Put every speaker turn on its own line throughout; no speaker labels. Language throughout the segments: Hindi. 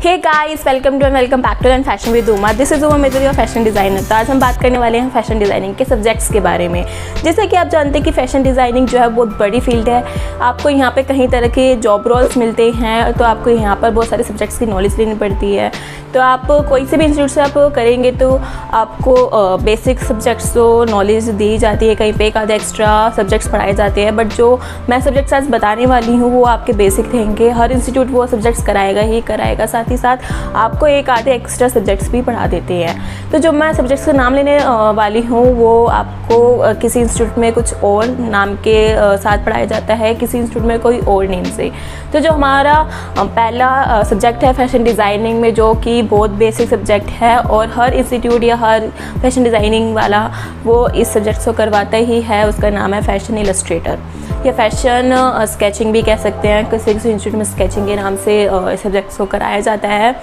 Hey guys, welcome back to learn fashion with Uma. This is Uma major, fashion designer. तो आज हम बात करने वाले हैं फैशन डिज़ाइनिंग के सब्जेक्ट्स के बारे में। जैसे कि आप जानते हैं कि फैशन डिज़ाइनिंग जो है बहुत बड़ी फील्ड है। आपको यहाँ पे कई तरह के जॉब रोल्स मिलते हैं, तो आपको यहाँ पर बहुत सारे सब्जेक्ट्स की नॉलेज लेनी पड़ती है। तो आप कोई से भी इंस्टीट्यूट से आप करेंगे तो आपको बेसिक सब्जेक्ट्स तो नॉलेज दी जाती है, कहीं पे एक आधे एक्स्ट्रा सब्जेक्ट्स पढ़ाए जाते हैं, बट जो मैं सब्जेक्ट्स आज बताने वाली हूँ वो आपके बेसिक रहेंगे। हर इंस्टीट्यूट वो सब्जेक्ट्स कराएगा ही कराएगा, साथ ही साथ आपको एक आधे एक्स्ट्रा सब्जेक्ट्स भी पढ़ा देते हैं। तो जो मैं सब्जेक्ट्स का नाम लेने वाली हूँ वो आपको किसी इंस्टीट्यूट में कुछ और नाम के साथ पढ़ाया जाता है, किसी इंस्टीट्यूट में कोई और नेम से। तो जो हमारा पहला सब्जेक्ट है फैशन डिज़ाइनिंग में, जो कि बहुत बेसिक सब्जेक्ट है और हर इंस्टीट्यूट या हर फैशन डिज़ाइनिंग वाला वो इस सब्जेक्ट को करवाता ही है, उसका नाम है फैशन इलस्ट्रेटर या फैशन स्केचिंग भी कह सकते हैं। किसी इंस्टीट्यूट में स्केचिंग के नाम से इस सब्जेक्ट को कराया जाता है।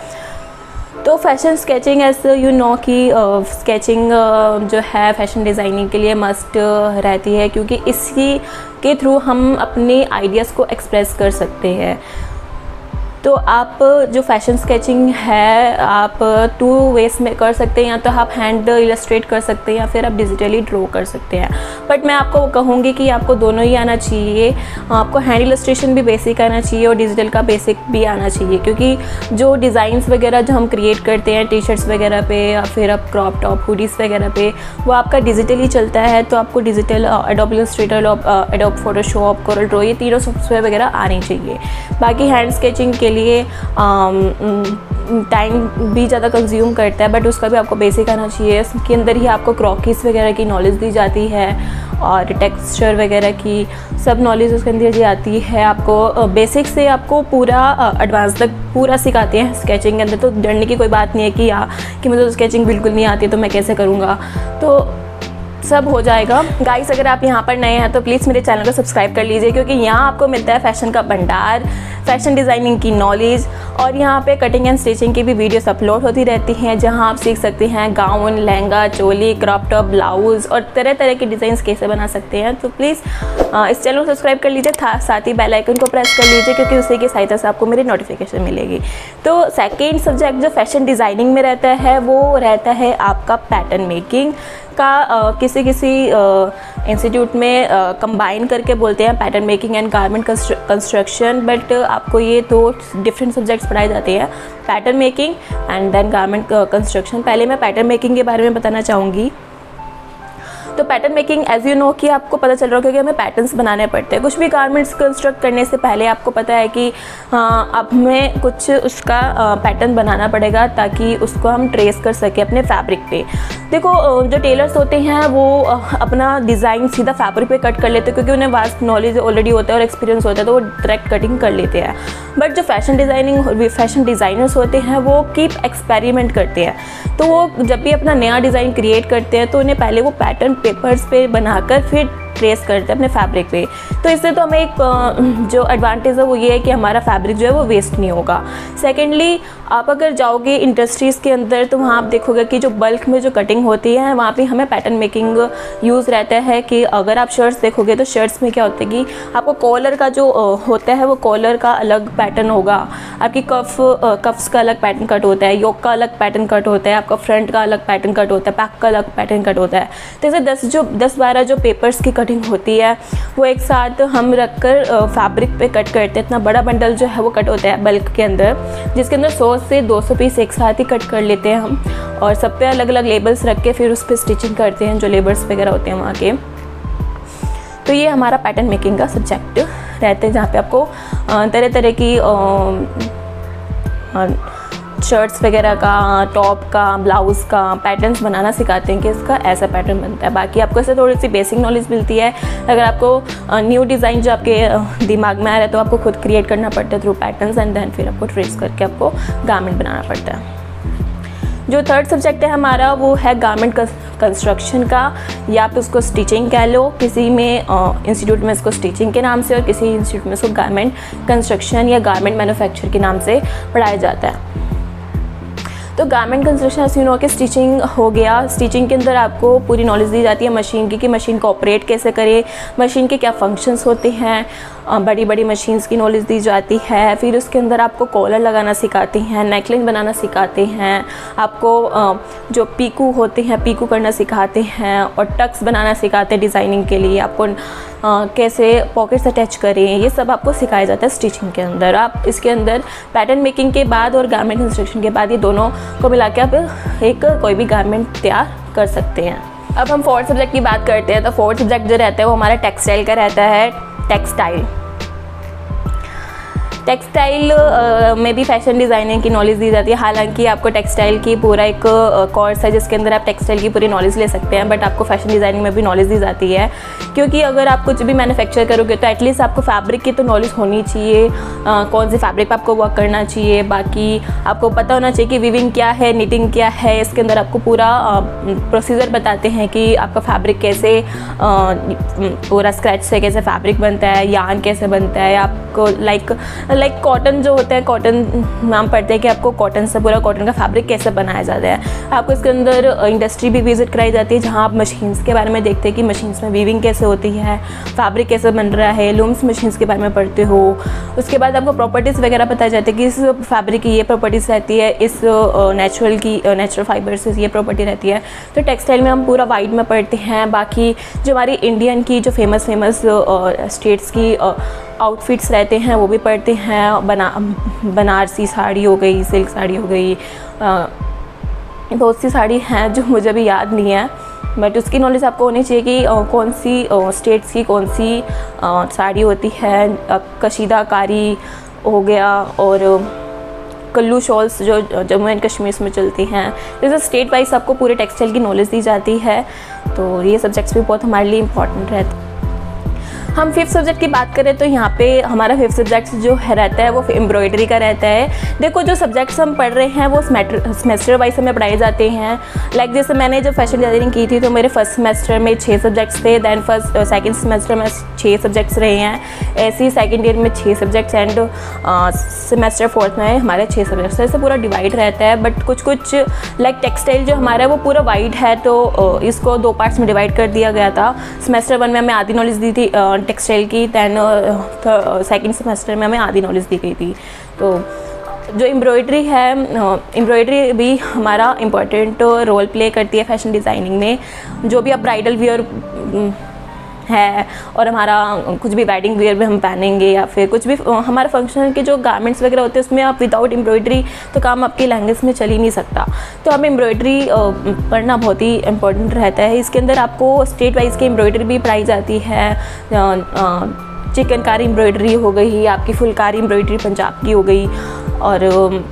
तो फैशन स्केचिंग ऐसे यू नो कि स्केचिंग जो है फैशन डिज़ाइनिंग के लिए मस्ट रहती है, क्योंकि इसी के थ्रू हम अपने आइडियाज़ को एक्सप्रेस कर सकते हैं। तो आप जो फैशन स्केचिंग है आप 2 वेज में कर सकते हैं, या तो आप हैंड इलस्ट्रेट कर सकते हैं या फिर आप डिजिटली ड्रॉ कर सकते हैं। बट मैं आपको कहूँगी कि आपको दोनों ही आना चाहिए। आपको हैंड इलस्ट्रेशन भी बेसिक आना चाहिए और डिजिटल का बेसिक भी आना चाहिए, क्योंकि जो डिज़ाइंस वगैरह जो हम क्रिएट करते हैं टी शर्ट्स वगैरह पे या फिर आप क्रॉप टॉप हुडीज़ वगैरह पे, वो आपका डिजिटली चलता है। तो आपको digital adobe Illustrator, adobe Photoshop, Corel Draw, ये तीनों सॉफ्टवेयर वगैरह आने चाहिए। बाकी हैंड स्केचिंग के लिए टाइम भी ज़्यादा कंज्यूम करता है, बट उसका भी आपको बेसिक आना चाहिए। उसके अंदर ही आपको क्रॉकीज़ वगैरह की नॉलेज दी जाती है और टेक्सचर वगैरह की सब नॉलेज उसके अंदर दी आती है। आपको बेसिक से आपको पूरा एडवांस तक पूरा सिखाते हैं स्केचिंग के अंदर। तो डरने की कोई बात नहीं है कि मुझे तो स्केचिंग बिल्कुल नहीं आती तो मैं कैसे करूँगा, तो सब हो जाएगा। गाइस, अगर आप यहाँ पर नए हैं तो प्लीज़ मेरे चैनल को सब्सक्राइब कर लीजिए, क्योंकि यहाँ आपको मिलता है फैशन का भंडार, फैशन डिज़ाइनिंग की नॉलेज, और यहाँ पे कटिंग एंड स्टिचिंग की भी वीडियोस अपलोड होती रहती हैं, जहाँ आप सीख सकते हैं गाउन, लहंगा, चोली, क्रॉप टॉप, ब्लाउज़ और तरह तरह के डिज़ाइंस कैसे बना सकते हैं। तो प्लीज़ इस चैनल को सब्सक्राइब कर लीजिए, साथ ही बेल आइकन को प्रेस कर लीजिए, क्योंकि उसी की सहायता से आपको मेरी नोटिफिकेशन मिलेगी। तो सेकेंड सब्जेक्ट जो फैशन डिज़ाइनिंग में रहता है वो रहता है आपका पैटर्न मेकिंग का। किसी इंस्टीट्यूट में कंबाइन करके बोलते हैं pattern making and garment construction, but आपको ये 2 डिफरेंट सब्जेक्ट्स पढ़ाए जाते हैं, pattern making and then garment construction. पहले मैं पैटर्न मेकिंग के बारे में बताना चाहूँगी। तो pattern making as you know कि आपको पता चल रहा है, क्योंकि हमें पैटर्न्स बनाने पड़ते हैं। कुछ भी गारमेंट्स कंस्ट्रक्ट करने से पहले आपको पता है कि अब हमें कुछ उसका पैटर्न बनाना पड़ेगा ताकि उसको हम ट्रेस कर सकें अपने फैब्रिक पे। देखो, जो टेलर्स होते हैं वो अपना डिज़ाइन सीधा फैब्रिक पे कट कर लेते हैं, क्योंकि उन्हें वास्ट नॉलेज ऑलरेडी होता है और एक्सपीरियंस होता है, तो वो डायरेक्ट कटिंग कर लेते हैं। बट जो फैशन डिज़ाइनर्स होते हैं वो कीप एक्सपेरिमेंट करते हैं। तो वो जब भी अपना नया डिज़ाइन क्रिएट करते हैं तो उन्हें पहले वो पैटर्न पेपर्स पे बनाकर फिर ट्रेस करते हैं अपने फैब्रिक पे। तो इससे तो हमें एक जो एडवांटेज है वो ये है कि हमारा फैब्रिक जो है वो वेस्ट नहीं होगा। सेकेंडली, आप अगर जाओगे इंडस्ट्रीज़ के अंदर तो वहाँ आप देखोगे कि जो बल्क में जो कटिंग होती है वहाँ पे हमें पैटर्न मेकिंग यूज़ रहता है। कि अगर आप शर्ट्स देखोगे तो शर्ट्स में क्या होता है कि आपको कॉलर का जो होता है वो कॉलर का अलग पैटर्न होगा, आपकी कफ्स का अलग पैटर्न कट होता है, योक का अलग पैटर्न कट होता है, आपका फ्रंट का अलग पैटर्न कट होता है, बैक का अलग पैटर्न कट होता है। तो ऐसे 10-12 जो पेपर्स की कटिंग होती है वो एक साथ हम रखकर फैब्रिक पे कट करते हैं। इतना बड़ा बंडल जो है वो कट होता है बल्क के अंदर, जिसके अंदर 100 से 200 पीस एक साथ ही कट कर लेते हैं हम, और सब पे अलग अलग लेबल्स रख के फिर उस पर स्टिचिंग करते हैं, जो लेबल्स वगैरह होते हैं वहाँ के। तो ये हमारा पैटर्न मेकिंग का सब्जेक्ट रहते हैं, जहाँ पे आपको तरह तरह की शर्ट्स वगैरह का, टॉप का, ब्लाउज़ का पैटर्न्स बनाना सिखाते हैं कि इसका ऐसा पैटर्न बनता है। बाकी आपको इससे थोड़ी सी बेसिक नॉलेज मिलती है। अगर आपको न्यू डिज़ाइन जो आपके दिमाग में आ रहा है तो आपको खुद क्रिएट करना पड़ता है थ्रू पैटर्न्स, एंड देन फिर आपको ट्रेस करके आपको गारमेंट बनाना पड़ता है। जो थर्ड सब्जेक्ट है हमारा वो है गारमेंट कंस्ट्रक्शन का, या आप उसको स्टिचिंग कह लो। किसी में इंस्टीट्यूट में इसको स्टिचिंग के नाम से और किसी इंस्टीट्यूट में इसको गारमेंट कंस्ट्रक्शन या गारमेंट मैन्युफैक्चर के नाम से पढ़ाया जाता है। तो गारमेंट कंस्ट्रक्शन ऐसे नो कि स्टिचिंग हो गया। स्टिचिंग के अंदर आपको पूरी नॉलेज दी जाती है मशीन की, कि मशीन को ऑपरेट कैसे करें, मशीन के क्या फंक्शंस होते हैं, बड़ी बड़ी मशीन्स की नॉलेज दी जाती है। फिर उसके अंदर आपको कॉलर लगाना सिखाते हैं, नेकलाइन बनाना सिखाते हैं, आपको जो पीकू होते हैं पीकू करना सिखाते हैं और टक्स बनाना सिखाते हैं डिज़ाइनिंग के लिए। आपको कैसे पॉकेट्स अटैच करें, ये सब आपको सिखाया जाता है स्टिचिंग के अंदर। आप इसके अंदर पैटर्न मेकिंग के बाद और गारमेंट इंस्ट्रक्शन के बाद ये दोनों को मिला के आप एक कोई भी गारमेंट तैयार कर सकते हैं। अब हम फोर्थ सब्जेक्ट की बात करते हैं। तो फोर्थ सब्जेक्ट जो रहता है वो हमारा टेक्सटाइल का रहता है। टेक्सटाइल में भी फैशन डिज़ाइनिंग की नॉलेज दी जाती है। हालांकि आपको टेक्सटाइल की पूरा एक कोर्स है जिसके अंदर आप टेक्सटाइल की पूरी नॉलेज ले सकते हैं, बट आपको फैशन डिज़ाइनिंग में भी नॉलेज दी जाती है। क्योंकि अगर आप कुछ भी मैन्युफैक्चर करोगे तो एटलीस्ट आपको फैब्रिक की तो नॉलेज होनी चाहिए, कौन सी फैब्रिक पर आपको वर्क करना चाहिए। बाकी आपको पता होना चाहिए कि वीविंग क्या है, निटिंग क्या है। इसके अंदर आपको पूरा प्रोसीजर बताते हैं कि आपका फैब्रिक कैसे पूरा स्क्रैच से कैसे फैब्रिक बनता है, यार्न कैसे बनता है। आपको लाइक कॉटन जो होता है, कॉटन नाम पढ़ते हैं कि आपको कॉटन से पूरा कॉटन का फैब्रिक कैसे बनाया जाता है। आपको इसके अंदर इंडस्ट्री भी विजिट कराई जाती है जहाँ आप मशीन्स के बारे में देखते हैं कि मशीन्स में वीविंग कैसे होती है, फैब्रिक कैसे बन रहा है। लूम्स मशीन्स के बारे में पढ़ते हो। उसके बाद आपको प्रॉपर्टीज़ वगैरह बताए जाते हैं कि इस फैब्रिक की ये प्रॉपर्टीज़ रहती है, इस नेचुरल फाइबर से ये प्रॉपर्टी रहती है। तो टेक्सटाइल में हम पूरा वाइड में पढ़ते हैं। बाकी जो हमारी इंडियन की जो फेमस स्टेट्स की आउटफिट्स रहते हैं वो भी पढ़ते हैं। बनारसी साड़ी हो गई, सिल्क साड़ी हो गई, बहुत सी साड़ी हैं जो मुझे भी याद नहीं है, बट उसकी नॉलेज आपको होनी चाहिए कि कौन सी स्टेट्स की कौन सी साड़ी होती है। कशीदाकारी हो गया और कल्लू शॉल्स जो जम्मू एंड कश्मीर में चलती हैं। जैसे स्टेट वाइज आपको पूरे टेक्सटाइल की नॉलेज दी जाती है। तो ये सब्जेक्ट्स भी बहुत हमारे लिए इंपॉर्टेंट रहते हैं। हम फिफ्थ सब्जेक्ट की बात करें तो यहाँ पे हमारा फिफ्थ सब्जेक्ट जो है रहता है वो एम्ब्रॉयडरी का रहता है। देखो जो सब्जेक्ट्स हम पढ़ रहे हैं वो सेमेस्टर वाइज हमें पढ़ाए जाते हैं। लाइक जैसे मैंने जब फैशन डिज़ाइनिंग की थी तो मेरे फर्स्ट सेमेस्टर में 6 सब्जेक्ट्स थे, दैन सेकंड सेमेस्टर में 6 सब्जेक्ट्स रहे हैं। ऐसे ही सेकंड ईयर में 6 सब्जेक्ट्स एंड सेमेस्टर फोर्थ में हमारे 6 सब्जेक्ट्स। ऐसे पूरा डिवाइड रहता है। बट कुछ लाइक टेक्सटाइल जो हमारा है वो पूरा वाइड है, तो इसको 2 पार्ट्स में डिवाइड कर दिया गया था। सेमेस्टर 1 में हमें आधी नॉलेज दी थी टेक्सटाइल की, दैन सेकंड सेमेस्टर में हमें आधी नॉलेज दी गई थी। तो जो एम्ब्रॉयडरी है, एम्ब्रॉयडरी भी हमारा इम्पोर्टेंट रोल प्ले करती है फैशन डिज़ाइनिंग में। जो भी आप ब्राइडल वियर है और हमारा कुछ भी वेडिंग वियर भी हम पहनेंगे या फिर कुछ भी हमारे फंक्शन के जो गारमेंट्स वगैरह होते हैं उसमें आप विदाउट एम्ब्रॉयडरी तो काम आपकी लैंग्वेज में चल ही नहीं सकता। तो हमें एम्ब्रॉयडरी पढ़ना बहुत ही इम्पोर्टेंट रहता है। इसके अंदर आपको स्टेट वाइज की एम्ब्रॉयडरी भी पढ़ाई जाती है। चिकनकारी एम्ब्रॉयडरी हो गई, आपकी फुलकारी एम्ब्रॉयडरी पंजाब की हो गई, और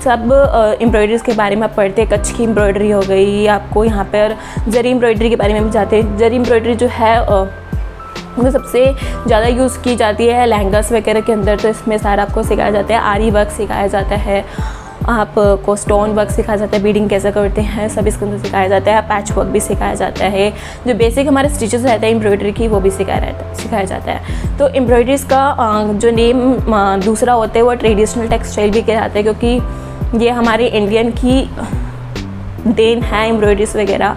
सब एम्ब्रॉयडरीज़ के बारे में आप पढ़ते हैं। कच्छ की एम्ब्रॉयडरी हो गई। आपको यहाँ पर जरी एम्ब्रॉयडरी के बारे में भी जाते हैं। जरी एम्ब्रॉयडरी जो है वो सबसे ज़्यादा यूज़ की जाती है लहंगास वगैरह के अंदर। तो इसमें सारा आपको सिखाया जाता है। आरी वर्क सिखाया जाता है, आपको स्टोन वर्क सिखाया जाता है, बीडिंग कैसे करते हैं सब इसके अंदर सिखाया जाता है। पैच वर्क भी सिखाया जाता है। जो बेसिक हमारे स्टिचेस रहते हैं एम्ब्रॉयडरी की वो भी सिखाया जाता है। तो एम्ब्रॉयडरीज़ का जो नेम दूसरा होता है वो ट्रेडिशनल टेक्सटाइल भी कहा जाता है, क्योंकि ये हमारे इंडियन की देन है एम्ब्रॉयडरीज़ वगैरह।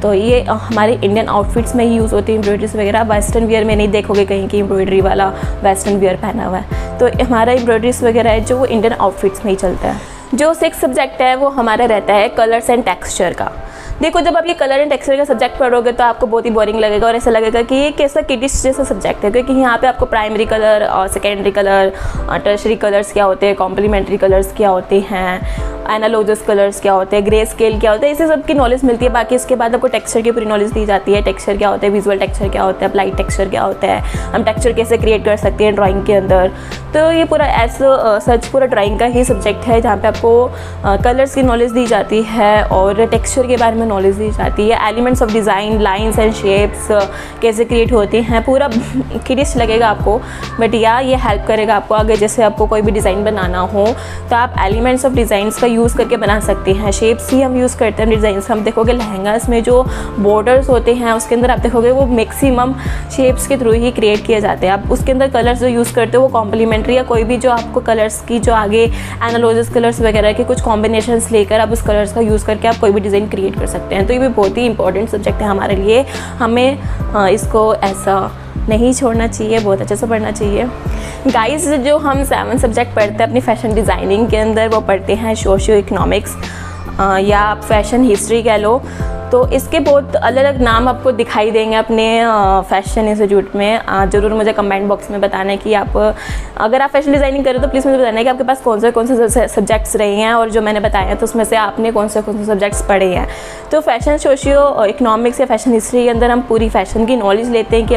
तो ये हमारे इंडियन आउटफिट्स में ही यूज़ होती है एम्ब्रॉयडरीज़ वगैरह। वेस्टर्न वियर में नहीं देखोगे कहीं की एम्ब्रॉयडरी वाला वेस्टर्न वियर पहना हुआ है। तो हमारा एम्ब्रॉयडरीज़ वगैरह है जो इंडियन आउटफिट्स में ही चलता है। जो 6th सब्जेक्ट है वो हमारा रहता है कलर्स एंड टेक्सचर का। देखो जब आप ये कलर एंड टेक्सचर का सब्जेक्ट पढ़ोगे तो आपको बहुत ही बोरिंग लगेगा और ऐसा लगेगा कि ये कैसा किडिश जैसा सब्जेक्ट है, क्योंकि यहाँ पे आपको प्राइमरी कलर और सेकेंडरी कलर, टर्शरी कलर्स क्या होते हैं, कॉम्प्लीमेंट्री कलर्स क्या होते हैं, एनालॉगस कलर्स क्या होते हैं, ग्रे स्केल क्या होता है, इसे सब की नॉलेज मिलती है। बाकी इसके बाद आपको टेक्सचर की पूरी नॉलेज दी जाती है। टेक्सचर क्या होता है, विजुअल टेक्सचर क्या होता है, अप्लाइड टेक्सचर क्या होता है, हम टेक्सचर कैसे क्रिएट कर सकते हैं ड्राइंग के अंदर। तो ये पूरा सच पूरा ड्राइंग का ही सब्जेक्ट है जहाँ पे आपको कलर्स की नॉलेज दी जाती है और टेक्सचर के बारे में नॉलेज दी जाती है। Elements of design, lines and shapes कैसे क्रिएट होते हैं, पूरा किडिश लगेगा आपको, बट ये हेल्प करेगा आपको आगे। जैसे आपको कोई भी डिज़ाइन बनाना हो तो आप एलिमेंट्स ऑफ डिज़ाइंस का यूज़ करके बना सकते हैं। शेप्स ही हम यूज़ करते हैं डिज़ाइंस। हम देखोगे लहंगास में जो बॉर्डर्स होते हैं उसके अंदर आप देखोगे वो मैक्सिमम शेप्स के थ्रू ही क्रिएट किए जाते हैं। आप उसके अंदर कलर्स जो यूज़ करते हो वो कॉम्प्लीमेंट्री या कोई भी जो आपको कलर्स की जो आगे एनालॉगस कलर्स वगैरह के कुछ कॉम्बिनेशंस लेकर आप उस कलर्स का यूज़ करके आप कोई भी डिज़ाइन क्रिएट कर सकते हैं। तो ये भी बहुत ही इंपॉर्टेंट सब्जेक्ट है हमारे लिए। हमें इसको ऐसा नहीं छोड़ना चाहिए, बहुत अच्छे से पढ़ना चाहिए। गाइस, जो हम 7 सब्जेक्ट पढ़ते हैं अपनी फ़ैशन डिज़ाइनिंग के अंदर, वो पढ़ते हैं सोशियो इकोनॉमिक्स या आप फैशन हिस्ट्री कह लो। तो इसके बहुत अलग अलग नाम आपको दिखाई देंगे अपने फ़ैशन इंस्टीट्यूट में। ज़रूर मुझे कमेंट बॉक्स में बताना है कि आप, अगर आप फैशन डिज़ाइनिंग करें तो प्लीज़ मुझे बताना है कि आपके पास कौन से सब्जेक्ट्स रहे हैं, और जो मैंने बताए हैं तो उसमें से आपने कौन से सब्जेक्ट्स पढ़े हैं। तो फैशन सोशियो इकोनॉमिक्स या फैशन हिस्ट्री के अंदर हम पूरी फ़ैशन की नॉलेज लेते हैं कि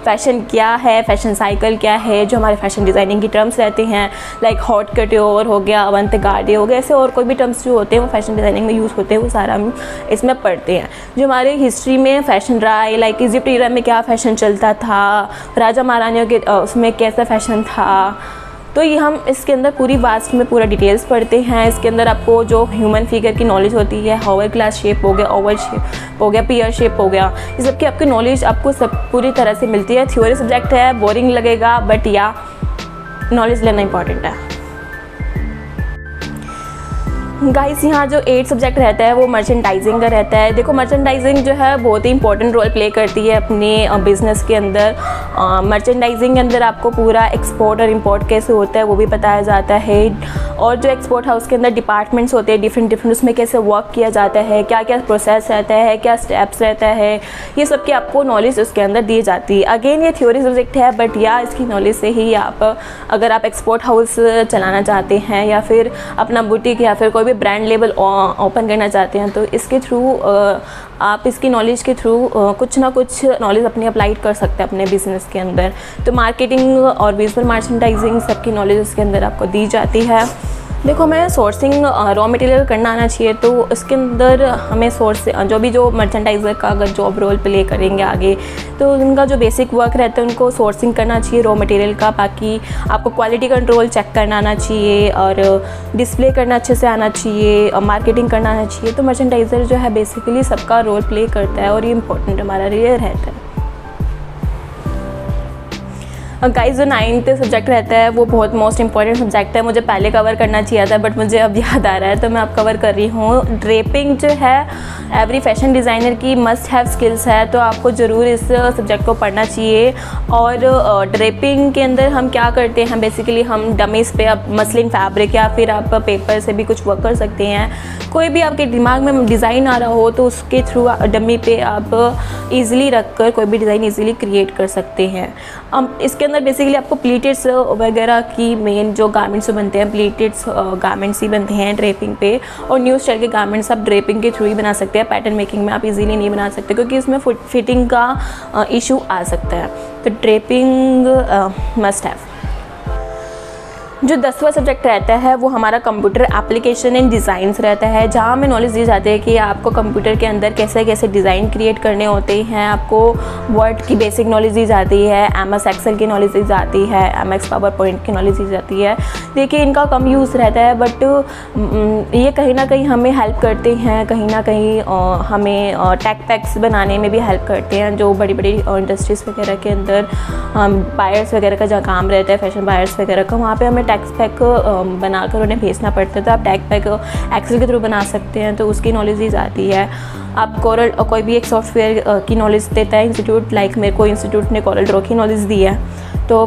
फ़ैशन क्या है, फ़ैशन साइकिल क्या है, जो हमारे फैशन डिज़ाइनिंग की टर्म्स रहते हैं, लाइक हॉट कट्योर हो गया, अवंत-गार्डे हो गया, ऐसे और कोई भी टर्म्स जो होते हैं वो फैशन डिज़ाइनिंग में यूज़ होते हैं, वो सारा हम इसमें पढ़ते हैं। जो हमारे हिस्ट्री में फ़ैशन रहा है, लाइक इजिप्ट एरा में क्या फ़ैशन चलता था, राजा महारानियों के उसमें कैसा फ़ैशन था, तो ये हम इसके अंदर पूरी वास्ट में पूरा डिटेल्स पढ़ते हैं। इसके अंदर आपको जो ह्यूमन फिगर की नॉलेज होती है, हावर ग्लास शेप हो गया, ओवल शेप हो गया, पियर शेप हो गया, ये सब की आपकी नॉलेज आपको सब पूरी तरह से मिलती है। थ्योरी सब्जेक्ट है, बोरिंग लगेगा, बट या नॉलेज लेना इंपॉर्टेंट है। गाइस, यहाँ जो 8 सब्जेक्ट रहता है वो मर्चेंडाइजिंग का रहता है। देखो, मर्चेंडाइजिंग जो है बहुत ही इंपॉर्टेंट रोल प्ले करती है अपने बिज़नेस के अंदर। मर्चेंडाइजिंग के अंदर आपको पूरा एक्सपोर्ट और इंपोर्ट कैसे होता है वो भी बताया जाता है, और जो एक्सपोर्ट हाउस के अंदर डिपार्टमेंट्स होते हैं डिफरेंट उसमें कैसे वर्क किया जाता है, क्या क्या प्रोसेस रहता है, क्या स्टेप्स रहता है, ये सब की आपको नॉलेज उसके अंदर दी जाती है। अगेन ये थ्योरी सब्जेक्ट है, बट या इसकी नॉलेज से ही आप, अगर आप एक्सपोर्ट हाउस चलाना चाहते हैं या फिर अपना बुटीक या फिर कोई भी ब्रांड लेबल ओपन करना चाहते हैं, तो इसके थ्रू आप इसकी नॉलेज के थ्रू कुछ ना कुछ नॉलेज अपनी अप्लाई कर सकते हैं अपने बिज़नेस के अंदर। तो मार्केटिंग और विजुअल मर्चेंडाइजिंग सबकी नॉलेज उसके अंदर आपको दी जाती है। देखो, हमें सोर्सिंग रॉ मटेरियल करना आना चाहिए, तो इसके अंदर हमें सोर्स जो मर्चेंडाइज़र का अगर जॉब रोल प्ले करेंगे आगे, तो उनका जो बेसिक वर्क रहता है उनको सोर्सिंग करना चाहिए रॉ मटेरियल का। बाकी आपको क्वालिटी कंट्रोल चेक करना आना चाहिए और डिस्प्ले करना अच्छे से आना चाहिए, मार्केटिंग करना आना चाहिए। तो मर्चेंडाइज़र जो है बेसिकली सबका रोल प्ले करता है और ये इंपॉर्टेंट हमारा रियल रहता है। गाइस, जो 9th सब्जेक्ट रहता है वो बहुत मोस्ट इंपॉर्टेंट सब्जेक्ट है। मुझे पहले कवर करना चाहिए था, बट मुझे अब याद आ रहा है तो मैं अब कवर कर रही हूँ। ड्रेपिंग जो है एवरी फैशन डिज़ाइनर की मस्ट हैव स्किल्स है, तो आपको ज़रूर इस सब्जेक्ट को पढ़ना चाहिए। और ड्रेपिंग के अंदर हम क्या करते हैं, बेसिकली हम डमीज़ पे आप मसलिन फैब्रिक या फिर आप पेपर से भी कुछ वर्क कर सकते हैं। कोई भी आपके दिमाग में डिज़ाइन आ रहा हो तो उसके थ्रू डमी पे आप ईज़िली रख कर कोई भी डिज़ाइन ईज़िली क्रिएट कर सकते हैं। इसके अंदर बेसिकली आपको प्लीटेड्स वगैरह की मेन जो गारमेंट्स बनते हैं, प्लीटेड्स गारमेंट्स ही बनते हैं ड्रेपिंग पे, और न्यू स्टाइल के गारमेंट्स आप ड्रेपिंग के थ्रू ही बना सकते हैं। पैटर्न मेकिंग में आप इजीली नहीं बना सकते क्योंकि इसमें फिटिंग का इशू आ सकता है। तो ड्रेपिंग मस्ट हैव। जो 10वां सब्जेक्ट रहता है वो हमारा कंप्यूटर एप्लीकेशन एंड डिज़ाइंस रहता है, जहाँ हमें नॉलेज दी जाती है कि आपको कंप्यूटर के अंदर कैसे कैसे डिज़ाइन क्रिएट करने होते हैं। आपको वर्ड की बेसिक नॉलेज दी जाती है, MS एक्सेल की नॉलेज दी जाती है, MS पावर पॉइंट की नॉलेज दी जाती है। देखिए, इनका कम यूज़ रहता है, बट ये कहीं ना कहीं हमें हेल्प करते हैं, कहीं ना कहीं हमें टैग पैक्स बनाने में भी हेल्प करते हैं। जो बड़ी बड़ी इंडस्ट्रीज़ वगैरह के अंदर बायर्स वगैरह का जहाँ काम रहता है, फैशन बायर्स वगैरह का, वहाँ पर हमें टैग पैक बनाकर उन्हें भेजना पड़ता है। तो आप टैग पैक एक्सेल के थ्रू बना सकते हैं, तो उसकी नॉलेज दी जाती है। आप कोरल कोई भी एक सॉफ्टवेयर की नॉलेज देता है इंस्टीट्यूट, लाइक मेरे को इंस्टीट्यूट ने कोरल ड्रॉ की नॉलेज दी है, तो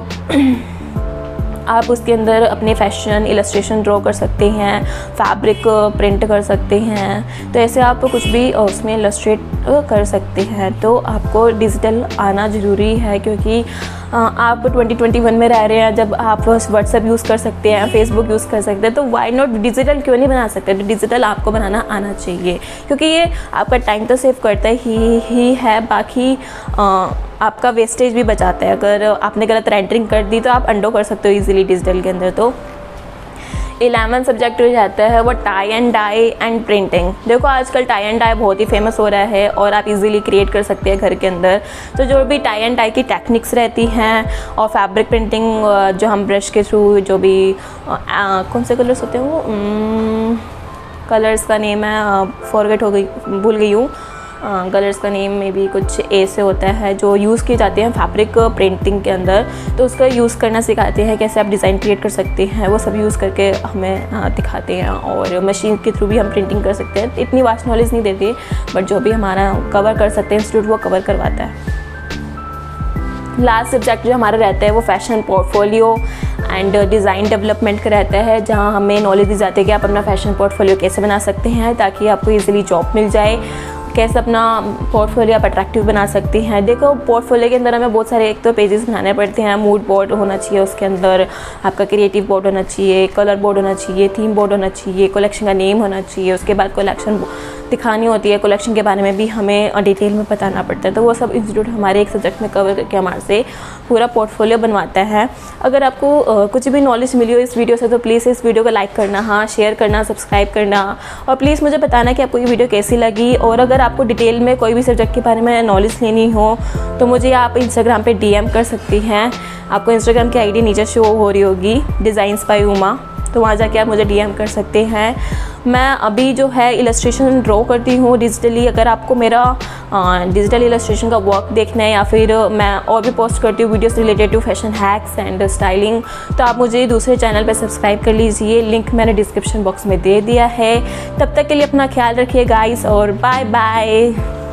आप उसके अंदर अपने फैशन इलस्ट्रेशन ड्रॉ कर सकते हैं, फैब्रिक प्रिंट कर सकते हैं। तो ऐसे आप कुछ भी उसमें इलस्ट्रेट कर सकते हैं। तो आपको डिजिटल आना ज़रूरी है, क्योंकि आप 2021 में रह रहे हैं। जब आप व्हाट्सएप यूज़ कर सकते हैं, फेसबुक यूज़ कर सकते हैं, तो वाई नॉट डिजिटल क्यों नहीं बना सकते। तो डिजिटल आपको बनाना आना चाहिए, क्योंकि ये आपका टाइम तो सेव करता ही है, बाकी आपका वेस्टेज भी बचाता है। अगर आपने गलत रेंडरिंग कर दी तो आप अंडो कर सकते हो इजीली डिजिटल के अंदर। तो 11 सब्जेक्ट जो जाता है वो tie and dye and printing. देखो, आजकल टाई एंड डाई बहुत ही फेमस हो रहा है और आप इजीली क्रिएट कर सकते हैं घर के अंदर। तो जो भी टाई एंड डाई की टेक्निक्स रहती हैं, और फैब्रिक प्रिंटिंग जो हम ब्रश के थ्रू जो भी कौन से कलर्स होते हैं, वो कलर्स का नेम है फॉरगेट हो गई, भूल गई हूँ। कलर्स का नेम में भी कुछ ए से होता है, जो यूज़ किए जाते हैं फैब्रिक प्रिंटिंग के अंदर। तो उसका यूज़ करना सिखाते हैं, कैसे आप डिज़ाइन क्रिएट कर सकते हैं, वो सब यूज़ करके हमें दिखाते हैं। और मशीन के थ्रू भी हम प्रिंटिंग कर सकते हैं। इतनी वास्ट नॉलेज नहीं देती, बट जो भी हमारा कवर कर सकते हैं इंस्टीट्यूट, वो कवर करवाता है। लास्ट सब्जेक्ट जो हमारा रहता है वो fashion portfolio and design development का रहता है, जहाँ हमें नॉलेज दी जाती है कि आप अपना फैशन पोर्टफोलियो कैसे बना सकते हैं ताकि आपको इजीली जॉब मिल जाए, कैसे अपना पोर्टफोलियो आप अट्रैक्टिव बना सकते हैं। देखो पोर्टफोलियो के अंदर हमें बहुत सारे एक तो पेजेस बनाने पड़ते हैं, मूड बोर्ड होना चाहिए, उसके अंदर आपका क्रिएटिव बोर्ड होना चाहिए, कलर बोर्ड होना चाहिए, थीम बोर्ड होना चाहिए, कलेक्शन का नेम होना चाहिए, उसके बाद कलेक्शन दिखानी होती है, कलेक्शन के बारे में भी हमें डिटेल में बताना पड़ता है। तो वो सब इंस्टीट्यूट हमारे एक सब्जेक्ट में कवर करके हमारे से पूरा पोर्टफोलियो बनवाता है। अगर आपको कुछ भी नॉलेज मिली हो इस वीडियो से तो प्लीज़ इस वीडियो को लाइक करना, हाँ शेयर करना, सब्सक्राइब करना, और प्लीज़ मुझे बताना कि आपको ये वीडियो कैसी लगी। और अगर आपको डिटेल में कोई भी सब्जेक्ट के बारे में नॉलेज लेनी हो तो मुझे आप इंस्टाग्राम पे DM कर सकती हैं। आपको इंस्टाग्राम की ID नीचे शो हो रही होगी, डिज़ाइंस बाय उमा, तो वहाँ जाके आप मुझे DM कर सकते हैं। मैं अभी जो है इलस्ट्रेशन ड्रॉ करती हूँ डिजिटली। अगर आपको मेरा डिजिटल इलस्ट्रेशन का वर्क देखना है या फिर मैं और भी पोस्ट करती हूँ videos related to fashion hacks and styling, तो आप मुझे दूसरे चैनल पर सब्सक्राइब कर लीजिए, लिंक मैंने डिस्क्रिप्शन बॉक्स में दे दिया है। तब तक के लिए अपना ख्याल रखिए गाइस, और बाय बाय।